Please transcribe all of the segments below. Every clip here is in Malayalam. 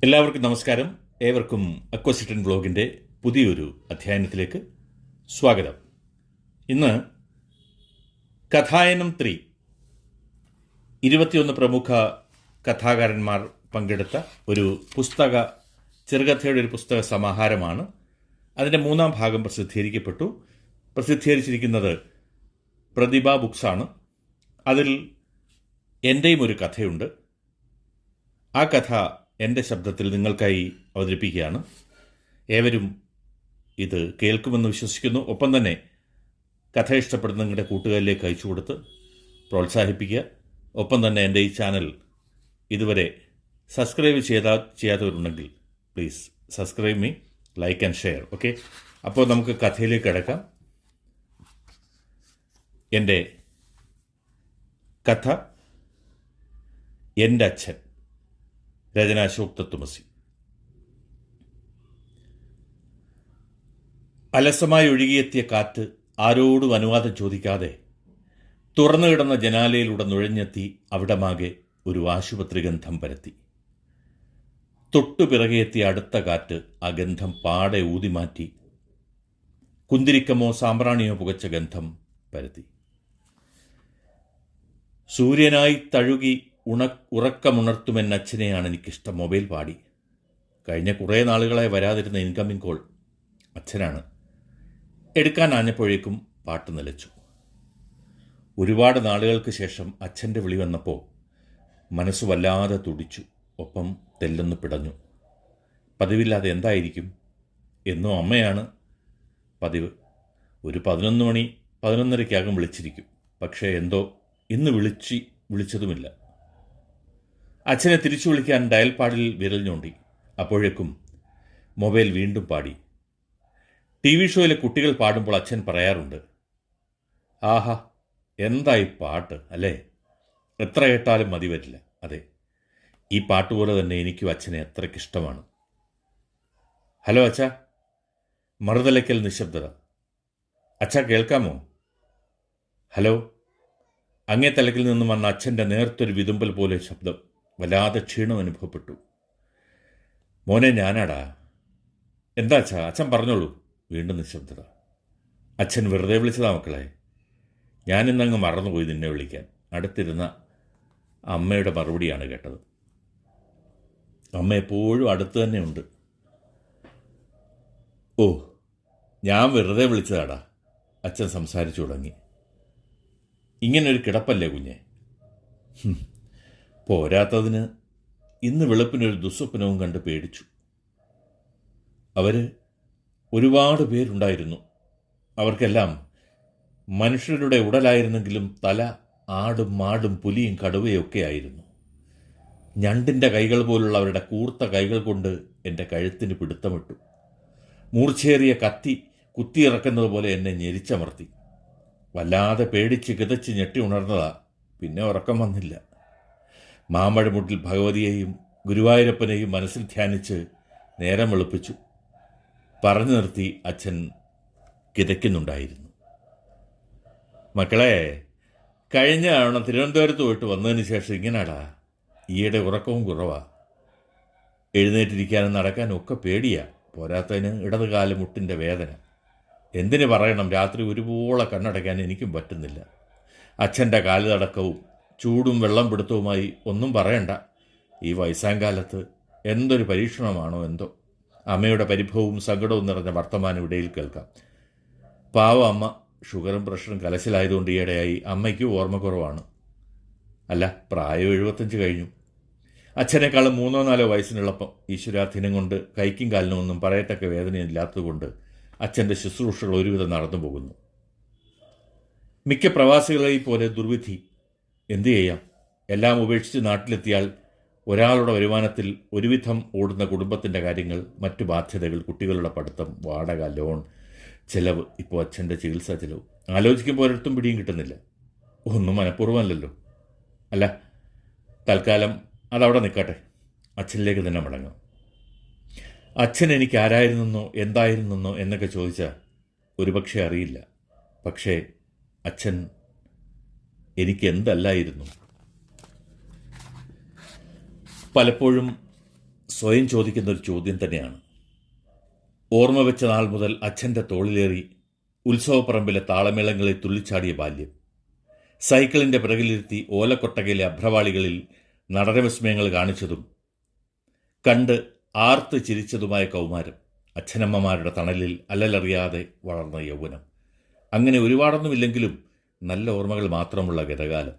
എല്ലാവർക്കും നമസ്കാരം. ഏവർക്കും അക്വസിറ്റൻ ബ്ലോഗിൻ്റെ പുതിയൊരു അധ്യായനത്തിലേക്ക് സ്വാഗതം. ഇന്ന് കഥായനം 3 21 പ്രമുഖ കഥാകാരന്മാർ പങ്കെടുത്ത ഒരു ചെറുകഥയുടെ ഒരു പുസ്തക സമാഹാരമാണ്. അതിൻ്റെ 3-ാം ഭാഗം പ്രസിദ്ധീകരിക്കപ്പെട്ടു. പ്രസിദ്ധീകരിച്ചിരിക്കുന്നത് പ്രതിഭ ബുക്സാണ്. അതിൽ എൻ്റെയും ഒരു കഥയുണ്ട്. ആ കഥ എൻ്റെ ശബ്ദത്തിൽ നിങ്ങൾക്കായി അവതരിപ്പിക്കുകയാണ്. ഏവരും ഇത് കേൾക്കുമെന്ന് വിശ്വസിക്കുന്നു. ഒപ്പം തന്നെ കഥ ഇഷ്ടപ്പെടുന്ന നിങ്ങളുടെ കൂട്ടുകാരിലേക്ക് അയച്ചു കൊടുത്ത് പ്രോത്സാഹിപ്പിക്കുക. ഒപ്പം തന്നെ എൻ്റെ ഈ ചാനൽ ഇതുവരെ സബ്സ്ക്രൈബ് ചെയ്യാത്തവരുണ്ടെങ്കിൽ please subscribe me, like and share. Okay, അപ്പോൾ നമുക്ക് കഥയിലേക്ക് കിടക്കാം. എൻ്റെ കഥ എൻ്റെ അച്ഛൻ. രചന അശോക് തത്വമസി. അലസമായി ഒഴുകിയെത്തിയ കാറ്റ് ആരോടും അനുവാദം ചോദിക്കാതെ തുറന്നു കിടന്ന ജനാലയിലൂടെ നുഴഞ്ഞെത്തി അവിടമാകെ ഒരു ആശുപത്രി ഗന്ധം പരത്തി. തൊട്ടുപിറകെയെത്തിയ അടുത്ത കാറ്റ് ആ ഗന്ധം പാടെ ഊതിമാറ്റി കുന്തിരിക്കമോ സാമ്പ്രാണിയോ പുകച്ച ഗന്ധം പരത്തി. സൂര്യനായി തഴുകി ഉറക്കമുണർത്തുമെന്ന അച്ഛനെയാണ് എനിക്കിഷ്ടം. മൊബൈൽ പാടി. കഴിഞ്ഞ കുറേ നാളുകളായി വരാതിരുന്ന ഇൻകമിംഗ് കോൾ അച്ഛനാണ്. എടുക്കാനാഞ്ഞപ്പോഴേക്കും പാട്ട് നിലച്ചു. ഒരുപാട് നാളുകൾക്ക് ശേഷം അച്ഛൻ്റെ വിളി വന്നപ്പോൾ മനസ്സ് വല്ലാതെ തുടിച്ചു. ഒപ്പം തെല്ലൊന്ന് പിടഞ്ഞു. പതിവില്ലാതെ എന്തായിരിക്കും? എന്നും അമ്മയാണ് പതിവ്. ഒരു 11 മണി 11:30 വിളിച്ചിരിക്കും. പക്ഷേ എന്തോ ഇന്ന് വിളിച്ചതുമില്ല. അച്ഛനെ തിരിച്ചു വിളിക്കാൻ ഡയൽ പാഡിൽ വിരൽ ഞോണ്ടി. അപ്പോഴേക്കും മൊബൈൽ വീണ്ടും പാടി. TV ഷോയിലെ കുട്ടികൾ പാടുമ്പോൾ അച്ഛൻ പറയാറുണ്ട്, ആഹാ എന്തായി പാട്ട് അല്ലേ, എത്ര കേട്ടാലും മതി വരില്ല. അതെ, ഈ പാട്ട് പോലെ തന്നെ എനിക്കും അച്ഛനെ അത്രയ്ക്കിഷ്ടമാണ്. ഹലോ അച്ഛാ. മറുതലയ്ക്കൽ നിശബ്ദത. അച്ഛാ കേൾക്കാമോ? ഹലോ. അങ്ങേ തലക്കിൽ നിന്നും വന്ന അച്ഛൻ്റെ നേർത്തൊരു വിതുമ്പൽ പോലെ ശബ്ദം. വല്ലാതെ ക്ഷീണം അനുഭവപ്പെട്ടു. മോനെ ഞാനാടാ. എന്താ അച്ഛാ? അച്ഛൻ പറഞ്ഞോളൂ. വീണ്ടും നിശബ്ദത. അച്ഛൻ വെറുതെ വിളിച്ചതാ മക്കളെ. ഞാനിന്നങ്ങ് മറന്നുപോയി നിന്നെ വിളിക്കാൻ. അടുത്തിരുന്ന അമ്മയുടെ മറുപടിയാണ് കേട്ടത്. അമ്മ എപ്പോഴും അടുത്ത് തന്നെ ഉണ്ട്. ഓ, ഞാൻ വെറുതെ വിളിച്ചതാടാ. അച്ഛൻ സംസാരിച്ചു തുടങ്ങി. ഇങ്ങനൊരു കിടപ്പല്ലേ കുഞ്ഞെ? പോരാത്തതിന് ഇന്ന് വെളുപ്പിനൊരു ദുസ്വപ്നവും കണ്ട് പേടിച്ചു. ഒരുപാട് പേരുണ്ടായിരുന്നു. അവർക്കെല്ലാം മനുഷ്യരുടെ ഉടലായിരുന്നെങ്കിലും തല ആടും മാടും പുലിയും കടുവയൊക്കെ ആയിരുന്നു. ഞണ്ടിൻ്റെ കൈകൾ പോലുള്ള അവരുടെ കൂർത്ത കൈകൾ കൊണ്ട് എൻ്റെ കഴുത്തിന് പിടുത്തമിട്ടു. മൂർച്ചയേറിയ കത്തി കുത്തിയിറക്കുന്നത് പോലെ എന്നെ ഞെരിച്ചമർത്തി. വല്ലാതെ പേടിച്ച് കിതച്ച് ഞെട്ടി ഉണർന്നതാ. പിന്നെ ഉറക്കം വന്നില്ല. മാമ്പഴമുട്ടിൽ ഭഗവതിയെയും ഗുരുവായൂരപ്പനെയും മനസ്സിൽ ധ്യാനിച്ച് നേരം വെളുപ്പിച്ചു. പറഞ്ഞു നിർത്തി അച്ഛൻ കിതയ്ക്കുന്നുണ്ടായിരുന്നു. മക്കളെ, കഴിഞ്ഞ തവണ തിരുവനന്തപുരത്ത് പോയിട്ട് വന്നതിന് ശേഷം ഇങ്ങനാടാ. ഈയിടെ ഉറക്കവും കുറവാ. എഴുന്നേറ്റിരിക്കാനും നടക്കാനും ഒക്കെ പേടിയാ. പോരാത്തതിന് ഇടതുകാല് മുട്ടിൻ്റെ വേദന. എന്തിനു പറയണം, രാത്രി ഒരുപോലെ കണ്ണടയ്ക്കാൻ എനിക്കും പറ്റുന്നില്ല. അച്ഛൻ്റെ കാല് തടക്കവും ചൂടും വെള്ളം പിടുത്തവുമായി ഒന്നും പറയണ്ട. ഈ വയസ്സാങ്കാലത്ത് എന്തൊരു പരീക്ഷണമാണോ എന്തോ. അമ്മയുടെ പരിഭവവും സങ്കടവും നിറഞ്ഞ വർത്തമാനം ഇടയിൽ കേൾക്കാം. പാവ അമ്മ ഷുഗറും പ്രഷറും കലശലായതുകൊണ്ട് ഈയിടെയായി അമ്മയ്ക്കും ഓർമ്മക്കുറവാണ്. അല്ല, പ്രായം 75 കഴിഞ്ഞു. അച്ഛനേക്കാളും 3-4 വയസ്സിനുള്ളപ്പം ഈശ്വരാധീനം കൊണ്ട് കൈക്കും കാലിനും ഒന്നും പറയത്തക്ക വേദനയില്ലാത്തതുകൊണ്ട് അച്ഛൻ്റെ ശുശ്രൂഷകൾ ഒരുവിധം നടന്നു പോകുന്നു. മിക്ക പ്രവാസികളെയും പോലെ ദുർവിധി. എന്തു ചെയ്യാം? എല്ലാം ഉപേക്ഷിച്ച് നാട്ടിലെത്തിയാൽ ഒരാളുടെ വരുമാനത്തിൽ ഒരുവിധം ഓടുന്ന കുടുംബത്തിൻ്റെ കാര്യങ്ങൾ, മറ്റു ബാധ്യതകൾ, കുട്ടികളുടെ പഠിത്തം, വാടക, ലോൺ, ചിലവ്, ഇപ്പോൾ അച്ഛൻ്റെ ചികിത്സാ ചിലവ് ആലോചിക്കുമ്പോൾ ഒരിടത്തും പിടിയും കിട്ടുന്നില്ല. ഒന്നും മനഃപൂർവ്വമല്ലല്ലോ. അല്ല, തൽക്കാലം അതവിടെ നിൽക്കട്ടെ. അച്ഛനിലേക്ക് തന്നെ മടങ്ങാം. അച്ഛൻ എനിക്ക് ആരായിരുന്നെന്നോ എന്തായിരുന്നെന്നോ എന്നൊക്കെ ചോദിച്ചാൽ ഒരുപക്ഷെ അറിയില്ല. പക്ഷേ അച്ഛൻ എനിക്ക് എന്തല്ലായിരുന്നു. പലപ്പോഴും സ്വയം ചോദിക്കുന്ന ഒരു ചോദ്യം തന്നെയാണ്. ഓർമ്മ വെച്ച നാൾ മുതൽ അച്ഛൻ്റെ തോളിലേറി ഉത്സവപ്പറമ്പിലെ താളമേളങ്ങളിൽ തുള്ളിച്ചാടിയ ബാല്യം, സൈക്കിളിൻ്റെ പിറകിലിരുത്തി ഓലക്കൊട്ടകയിലെ അഭ്രവാളികളിൽ നടനവിസ്മയങ്ങൾ കാണിച്ചതും കണ്ട് ആർത്ത് ചിരിച്ചതുമായ കൗമാരം, അച്ഛനമ്മമാരുടെ തണലിൽ അല്ലലറിയാതെ വളർന്ന യൗവനം, അങ്ങനെ ഒരുപാടൊന്നുമില്ലെങ്കിലും നല്ല ഓർമ്മകൾ മാത്രമുള്ള ഗതകാലം.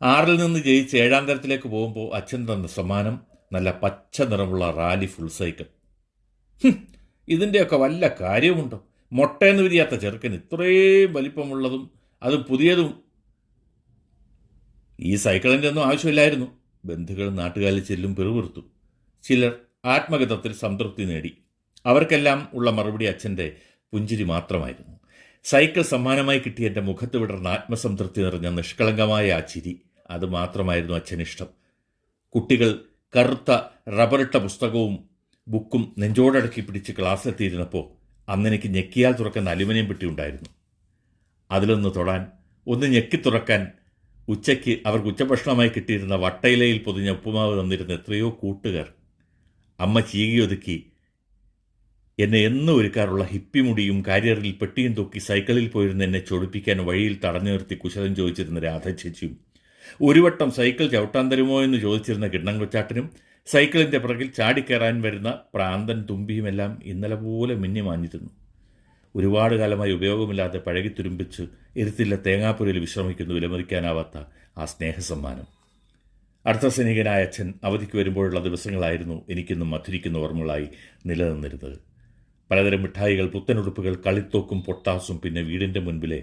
6ൽ നിന്ന് ജയിച്ച് 7ാം തരത്തിലേക്ക് പോകുമ്പോൾ അച്ഛൻ തന്ന സമ്മാനം നല്ല പച്ച നിറമുള്ള റാലി ഫുൾ സൈക്കിൾ. ഇതിൻ്റെയൊക്കെ വല്ല കാര്യമുണ്ടോ? മൊട്ടയെന്ന് വിരിയാത്ത ചെറുക്കന് ഇത്രയും വലിപ്പമുള്ളതും അതും പുതിയതും ഈ സൈക്കിളിൻ്റെ ഒന്നും ആവശ്യമില്ലായിരുന്നു. ബന്ധുക്കൾ നാട്ടുകാരിൽ ചെല്ലും പിറുപിറുത്തു. ചിലർ ആത്മഗതത്തിൽ സംതൃപ്തി നേടി. അവർക്കെല്ലാം ഉള്ള മറുപടി അച്ഛൻ്റെ പുഞ്ചിരി മാത്രമായിരുന്നു. സൈക്കിൾ സമ്മാനമായി കിട്ടിയ എൻ്റെ മുഖത്ത് വിടർന്ന ആത്മസംതൃപ്തി നിറഞ്ഞ നിഷ്കളങ്കമായ ആ ചിരി, അത് മാത്രമായിരുന്നു അച്ഛനിഷ്ടം. കുട്ടികൾ കറുത്ത റബ്ബറിട്ട പുസ്തകവും ബുക്കും നെഞ്ചോടടക്കി പിടിച്ച് ക്ലാസ്സിലെത്തിയിരുന്നപ്പോൾ അന്നെനിക്ക് ഞെക്കിയാൽ തുറക്കുന്ന അലുമിനിയം പെട്ടി ഉണ്ടായിരുന്നു. അതിലൊന്ന് തൊടാൻ, ഒന്ന് ഞെക്കി തുറക്കാൻ ഉച്ചയ്ക്ക് അവർക്ക് ഉച്ചഭക്ഷണമായി കിട്ടിയിരുന്ന വട്ടയിലയിൽ പൊതിഞ്ഞ ഉപ്പുമാവ് തന്നിരുന്ന എത്രയോ കൂട്ടുകാർ. അമ്മ ചീകിയൊതുക്കി എന്നെ എന്നും ഒരുക്കാറുള്ള ഹിപ്പിമുടിയും കാരിയറിൽ പെട്ടിയും തൂക്കി സൈക്കിളിൽ പോയിരുന്ന എന്നെ ചൊടിപ്പിക്കാൻ വഴിയിൽ തടഞ്ഞു നിർത്തി കുശലം ചോദിച്ചിരുന്ന രാധചേച്ചിയും, ഒരു വട്ടം സൈക്കിൾ ചവിട്ടാൻ തരുമോ എന്ന് ചോദിച്ചിരുന്ന കിണ്ണം കൊച്ചാട്ടനും, സൈക്കിളിൻ്റെ പിറകിൽ ചാടിക്കയറാൻ വരുന്ന പ്രാന്തൻ തുമ്പിയുമെല്ലാം ഇന്നലെ പോലെ മിന്നി മാഞ്ഞിരുന്നു. ഒരുപാട് കാലമായി ഉപയോഗമില്ലാതെ പഴകി തുരുമ്പിച്ച് ഇരുത്തില്ല തേങ്ങാപ്പുരയിൽ വിശ്രമിക്കുന്നു വിലമതിക്കാനാവാത്ത ആ സ്നേഹസമ്മാനം. അടുത്ത സൈനികനായ അച്ഛൻ അവധിക്ക് വരുമ്പോഴുള്ള ദിവസങ്ങളായിരുന്നു എനിക്കിന്നും മധുരിക്കുന്ന ഓർമ്മകളായി നിലനിന്നിരുന്നത്. പലതരം മിഠായികൾ, പുത്തനുടുപ്പുകൾ, കളിത്തോക്കും പൊട്ടാസും, പിന്നെ വീടിൻ്റെ മുൻപിലെ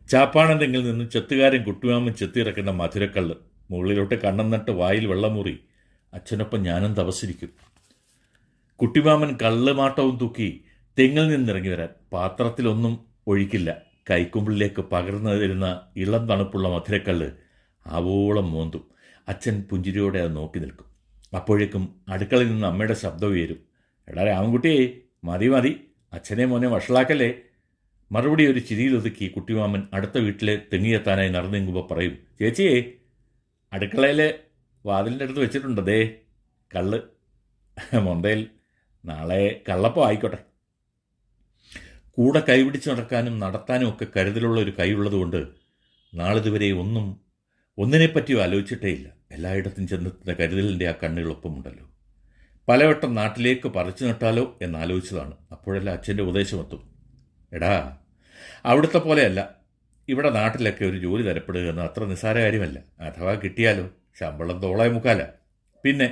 ചാപ്പാണെന്തെങ്കിൽ നിന്ന് ചെത്തുകാരൻ കുട്ടിമാമൻ ചെത്തിയിറക്കുന്ന മധുരക്കള്ള്, മുകളിലോട്ട് കണ്ണം നട്ട് വായിൽ വെള്ളമുറി അച്ഛനൊപ്പം ഞാനും തപസ്സിരിക്കും. കുട്ടിമാമൻ കള്ളുമാട്ടവും തൂക്കി തെങ്ങിൽ നിന്നിറങ്ങി വരാൻ പാത്രത്തിലൊന്നും ഒഴിക്കില്ല. കൈക്കുമ്പിളിലേക്ക് പകർന്നു തരുന്ന ഇളം തണുപ്പുള്ള മധുരക്കള്ള് ആവോളം മോന്തും. അച്ഛൻ പുഞ്ചിരിയോടെ അത് നോക്കി നിൽക്കും. അപ്പോഴേക്കും അടുക്കളയിൽ നിന്ന് അമ്മയുടെ ശബ്ദം ഉയരും. എടാ രാമൻകുട്ടിയേ, മതി മതി, അച്ഛനെ മോനെ വഷളാക്കല്ലേ. മറുപടി ഒരു ചിരിയിലൊതുക്കി കുട്ടിമാമൻ അടുത്ത വീട്ടിലെ തെങ്ങിയെത്താനായി നടന്നു നീങ്ങുമ്പോൾ പറയും, ചേച്ചിയേ, അടുക്കളയിലെ വാതിലിൻ്റെ അടുത്ത് വെച്ചിട്ടുണ്ട് ദേ കള്ള്, മൊന്തയിൽ നാളെ കള്ളപ്പം ആയിക്കോട്ടെ. കൂടെ കൈപിടിച്ച് നടക്കാനും നടത്താനും ഒക്കെ കരുതലുള്ള ഒരു കൈയുള്ളതുകൊണ്ട് നാളിതുവരെ ഒന്നിനെപ്പറ്റിയും ആലോചിച്ചിട്ടേയില്ല. എല്ലായിടത്തും ചെന്നെത്തുന്ന കരുതലിൻ്റെ ആ കണ്ണുകളൊപ്പമുണ്ടല്ലോ. പലവട്ടം നാട്ടിലേക്ക് പറിച്ചു നട്ടാലോ എന്നാലോചിച്ചതാണ്. അപ്പോഴെല്ലാം അച്ഛൻ്റെ ഉപദേശമെത്തും, എടാ അവിടുത്തെ പോലെയല്ല, ഇവിടെ നാട്ടിലൊക്കെ ഒരു ജോലി തരപ്പെടുക എന്ന് അത്ര നിസ്സാര കാര്യമല്ല. അഥവാ കിട്ടിയാലോ ശമ്പളം തോളെ മുക്കാല. പിന്നെ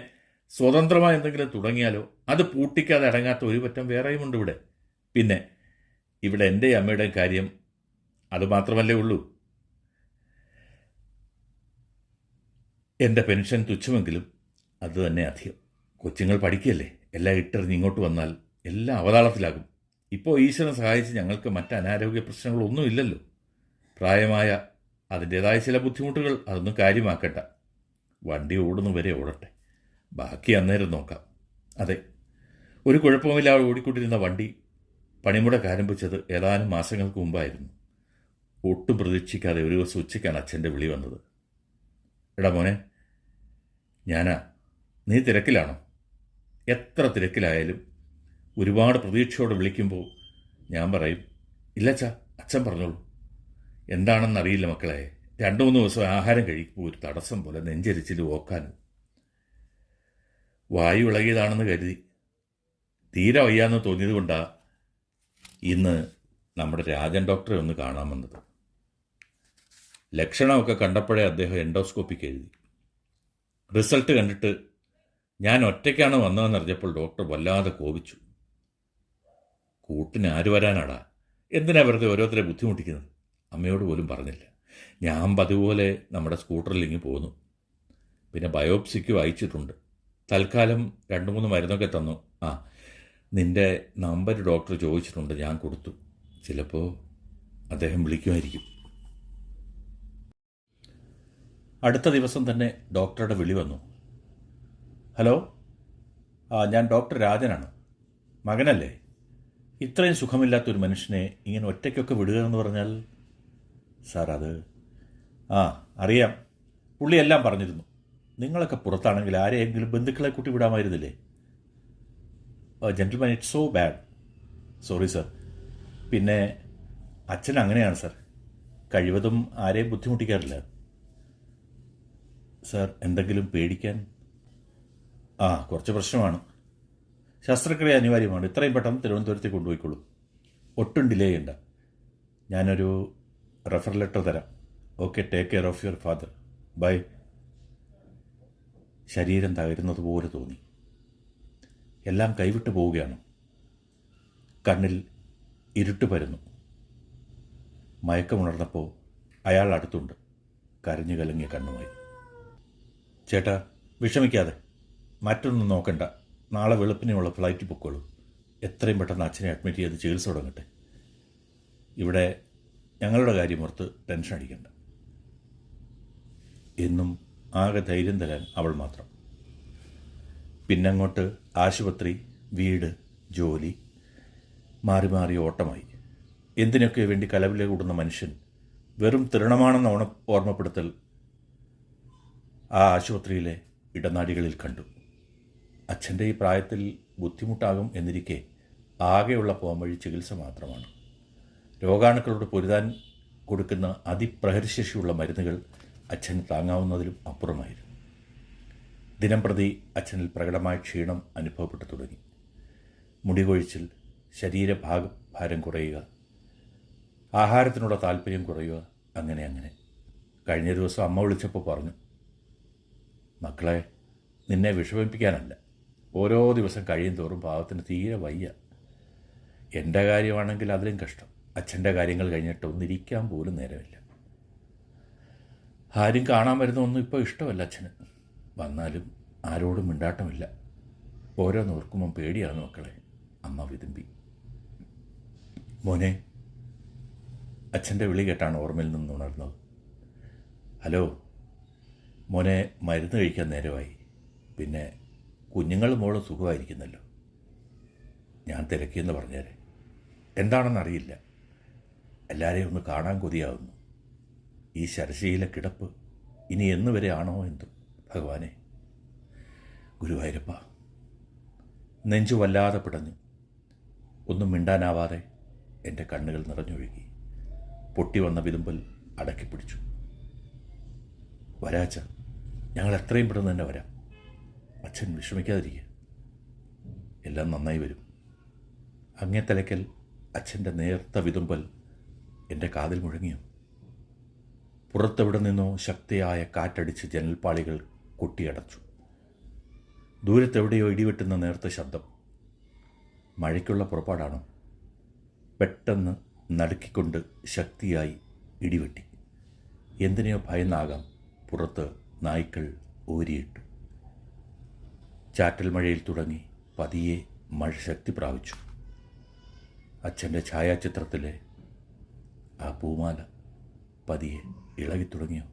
സ്വതന്ത്രമായി എന്തെങ്കിലും തുടങ്ങിയാലോ അത് പൂട്ടിക്കാതെ അടങ്ങാത്ത ഒരു പറ്റം വേറെയുമുണ്ട് ഇവിടെ. പിന്നെ ഇവിടെ എൻ്റെ അമ്മയുടെയും കാര്യം അതുമാത്രമല്ലേ ഉള്ളൂ. എൻ്റെ പെൻഷൻ തുച്ഛമെങ്കിലും അത് തന്നെ അധികം. കൊച്ചുങ്ങൾ പഠിക്കുകയല്ലേ, എല്ലാം ഇട്ടെറിഞ്ഞ് ഇങ്ങോട്ട് വന്നാൽ എല്ലാം അവതാളത്തിലാകും. ഇപ്പോൾ ഈശ്വരൻ സഹായിച്ച് ഞങ്ങൾക്ക് മറ്റ് അനാരോഗ്യ പ്രശ്നങ്ങളൊന്നുമില്ലല്ലോ. പ്രായമായ അതിൻ്റേതായ ചില ബുദ്ധിമുട്ടുകൾ, അതൊന്നും കാര്യമാക്കട്ടെ. വണ്ടി ഓടുന്നു വരെ ഓടട്ടെ, ബാക്കി അന്നേരം നോക്കാം. അതെ, ഒരു കുഴപ്പമില്ലാതെ ഓടിക്കൊണ്ടിരുന്ന വണ്ടി പണിമുടക്ക് ആരംഭിച്ചത് ഏതാനും മാസങ്ങൾക്ക് മുമ്പായിരുന്നു. ഒട്ടും പ്രതീക്ഷിക്കാതെ ഒരു ദിവസം ഉച്ചയ്ക്കാണ് അച്ഛൻ്റെ വിളി വന്നത്. എടാ മോനെ, ഞാനാ, നീ തിരക്കിലാണോ? എത്ര തിരക്കിലായാലും ഒരുപാട് പ്രതീക്ഷയോടെ വിളിക്കുമ്പോൾ ഞാൻ പറയും, ഇല്ലച്ചാ, അച്ഛൻ പറഞ്ഞോളൂ. എന്താണെന്നറിയില്ല മക്കളെ, 2-3 ദിവസം ആഹാരം കഴിക്കുമ്പോൾ ഒരു തടസ്സം പോലെ നെഞ്ചരിച്ചിൽ ഓക്കാനും. വായു ഇളകിയതാണെന്ന് കരുതി തീരെ വയ്യാന്ന് തോന്നിയത് കൊണ്ടാണ് ഇന്ന് നമ്മുടെ രാജൻ ഡോക്ടറെ ഒന്ന് കാണാൻ വന്നത്. ലക്ഷണമൊക്കെ കണ്ടപ്പോഴേ അദ്ദേഹം എൻഡോസ്കോപ്പിക്ക് എഴുതി. റിസൾട്ട് കണ്ടിട്ട് ഞാൻ ഒറ്റയ്ക്കാണ് വന്നതെന്നറിഞ്ഞപ്പോൾ ഡോക്ടർ വല്ലാതെ കോപിച്ചു. കൂട്ടിന് ആര് വരാനാടാ, എന്തിനാ വെറുതെ ഓരോരുത്തരെ ബുദ്ധിമുട്ടിക്കുന്നത്? അമ്മയോട് പോലും പറഞ്ഞില്ല. ഞാൻ പതുപോലെ നമ്മുടെ സ്കൂട്ടറിൽ ഇങ്ങ് പോന്നു. പിന്നെ ബയോപ്സിക്ക് വായിച്ചിട്ടുണ്ട്. തൽക്കാലം 2-3 മരുന്നൊക്കെ തന്നു. നിൻ്റെ നമ്പർ ഡോക്ടർ ചോദിച്ചിട്ടുണ്ട്, ഞാൻ കൊടുത്തു. ചിലപ്പോൾ അദ്ദേഹം വിളിക്കുമായിരിക്കും. അടുത്ത ദിവസം തന്നെ ഡോക്ടറുടെ വിളി വന്നു. ഹലോ, ഞാൻ ഡോക്ടർ രാജനാണ്. മകനല്ലേ? ഇത്രയും സുഖമില്ലാത്തൊരു മനുഷ്യനെ ഇങ്ങനെ ഒറ്റയ്ക്കൊക്കെ വിടുക എന്ന് പറഞ്ഞാൽ? സാർ അത് അറിയാം, പുള്ളി എല്ലാം പറഞ്ഞിരുന്നു. നിങ്ങളൊക്കെ പുറത്താണെങ്കിൽ ആരെയെങ്കിലും ബന്ധുക്കളെ കൂട്ടി വിടാമായിരുന്നില്ലേ? Gentleman, it's so bad. Sorry sir. പിന്നെ അച്ഛൻ അങ്ങനെയാണ് സർ, കഴിവതും ആരെയും ബുദ്ധിമുട്ടിക്കാറില്ല. സർ, എന്തെങ്കിലും പേടിക്കാൻ? കുറച്ച് പ്രശ്നമാണ്. ശസ്ത്രക്രിയ അനിവാര്യമാണ്. ഇത്രയും പെട്ടെന്ന് തിരുവനന്തപുരത്തേക്ക് കൊണ്ടുപോയിക്കോളൂ. ഒട്ടും ഡിലേ ചെയ്യണ്ട. ഞാനൊരു റെഫർ ലെറ്റർ തരാം. Okay, take care of your father. Bye. ശരീരം തകരുന്നതുപോലെ തോന്നി. എല്ലാം കൈവിട്ടു പോവുകയാണ്. കണ്ണിൽ ഇരുട്ട് പരന്നു. മയക്കമുണർന്നപ്പോൾ അയാൾ അടുത്തുണ്ട്, കരഞ്ഞു കലങ്ങിയ കണ്ണുമായി. ചേട്ടാ, വിഷമിക്കാതെ, മറ്റൊന്നും നോക്കണ്ട. നാളെ വെളുപ്പിനെയുള്ള ഫ്ലൈറ്റ് പൊക്കോളൂ. എത്രയും പെട്ടെന്ന് അച്ഛനെ അഡ്മിറ്റ് ചെയ്ത് ചികിത്സ തുടങ്ങട്ടെ. ഇവിടെ ഞങ്ങളുടെ കാര്യമോർത്ത് ടെൻഷൻ അടിക്കണ്ട. എന്നും ആകെ ധൈര്യം തരാൻ അവൾ മാത്രം. പിന്നങ്ങോട്ട് ആശുപത്രി, വീട്, ജോലി, മാറി മാറി ഓട്ടമായി. എന്തിനൊക്കെ വേണ്ടി കലവില കൂടുന്ന മനുഷ്യൻ വെറും തൃണമാണെന്ന ഓർമ്മപ്പെടുത്തൽ ആ ആശുപത്രിയിലെ ഇടനാടികളിൽ കണ്ടു. അച്ഛൻ്റെ ഈ പ്രായത്തിൽ ബുദ്ധിമുട്ടാകും എന്നിരിക്കെ ആകെയുള്ള പോംവഴി ചികിത്സ മാത്രമാണ്. രോഗാണുക്കളോട് പൊരുതാൻ കൊടുക്കുന്ന അതിപ്രഹരശേഷിയുള്ള മരുന്നുകൾ അച്ഛന് താങ്ങാവുന്നതിലും അപ്പുറമായിരുന്നു. ദിനംപ്രതി അച്ഛനിൽ പ്രകടമായ ക്ഷീണം അനുഭവപ്പെട്ടു തുടങ്ങി. മുടികൊഴിച്ചിൽ, ഭാരം കുറയുക, ആഹാരത്തിനുള്ള താല്പര്യം കുറയുക, അങ്ങനെ. കഴിഞ്ഞ ദിവസം അമ്മ വിളിച്ചപ്പോൾ പറഞ്ഞു, മക്കളെ, നിന്നെ വിഷമിപ്പിക്കാനല്ല, ഓരോ ദിവസം കഴിയും തോറും പാവത്തിന് തീരെ വയ്യ. എൻ്റെ കാര്യമാണെങ്കിൽ അതിലും കഷ്ടം. അച്ഛൻ്റെ കാര്യങ്ങൾ കഴിഞ്ഞിട്ട് ഒന്നിരിക്കാൻ പോലും നേരമില്ല. ആരും കാണാൻ വരുന്നൊന്നും ഇപ്പോൾ ഇഷ്ടമല്ല അച്ഛന്. വന്നാലും ആരോടും മിണ്ടാട്ടമില്ല. ഓരോന്നോർക്കുമ്പം പേടിയാണ് മക്കളെ, അമ്മ വിതുമ്പി. മോനെ. അച്ഛൻ്റെ വിളി കേട്ടാണ് ഓർമ്മയിൽ നിന്ന് ഉണർന്നത്. ഹലോ മോനെ, മരുന്ന് കഴിക്കാൻ നേരമായി. പിന്നെ കുഞ്ഞുങ്ങളും മോളും സുഖമായിരിക്കുന്നല്ലോ. ഞാൻ തിരക്കിയെന്ന് പറഞ്ഞേരെ. എന്താണെന്നറിയില്ല, എല്ലാവരെയും ഒന്ന് കാണാൻ കൊതിയാവുന്നു. ഈ ശരശയിലെ കിടപ്പ് ഇനി എന്നുവരെ ആണോ എന്തോ ഭഗവാനെ. ഗുരുവായൂരപ്പ. നെഞ്ചു വല്ലാതെ പിടഞ്ഞു. ഒന്നും മിണ്ടാനാവാതെ എൻ്റെ കണ്ണുകൾ നിറഞ്ഞൊഴുകി. പൊട്ടി വന്ന വിതുമ്പൽ അടക്കിപ്പിടിച്ചു. വരാച്ച, ഞങ്ങൾ എത്രയും പെട്ടെന്ന് തന്നെ വരാം. അച്ഛൻ വിഷമിക്കാതിരിക്കുക. എല്ലാം നന്നായി വരും. അങ്ങേ തലയ്ക്കൽ അച്ഛൻ്റെ നേർത്ത വിതുമ്പൽ എൻ്റെ കാതിൽ മുഴങ്ങിയോ? പുറത്തെവിടെ നിന്നോ ശക്തിയായ കാറ്റടിച്ച് ജനൽപ്പാളികൾ കൊട്ടിയടച്ചു. ദൂരത്തെവിടെയോ ഇടിവെട്ടുന്ന നേർത്ത ശബ്ദം. മഴയ്ക്കുള്ള പുറപ്പാടാണോ? പെട്ടെന്ന് നടുക്കിക്കൊണ്ട് ശക്തിയായി ഇടിവെട്ടി. എന്തിനെയോ ഭയന്നാകാം പുറത്ത് നായ്ക്കൾ ഓരിയിട്ടു. ചാറ്റൽ മഴയിൽ തുടങ്ങി പതിയെ മഴ ശക്തി പ്രാപിച്ചു. അച്ഛൻ്റെ ഛായാചിത്രത്തിലെ ആ പൂമാല പതിയെ ഇളകി തുടങ്ങിയോ?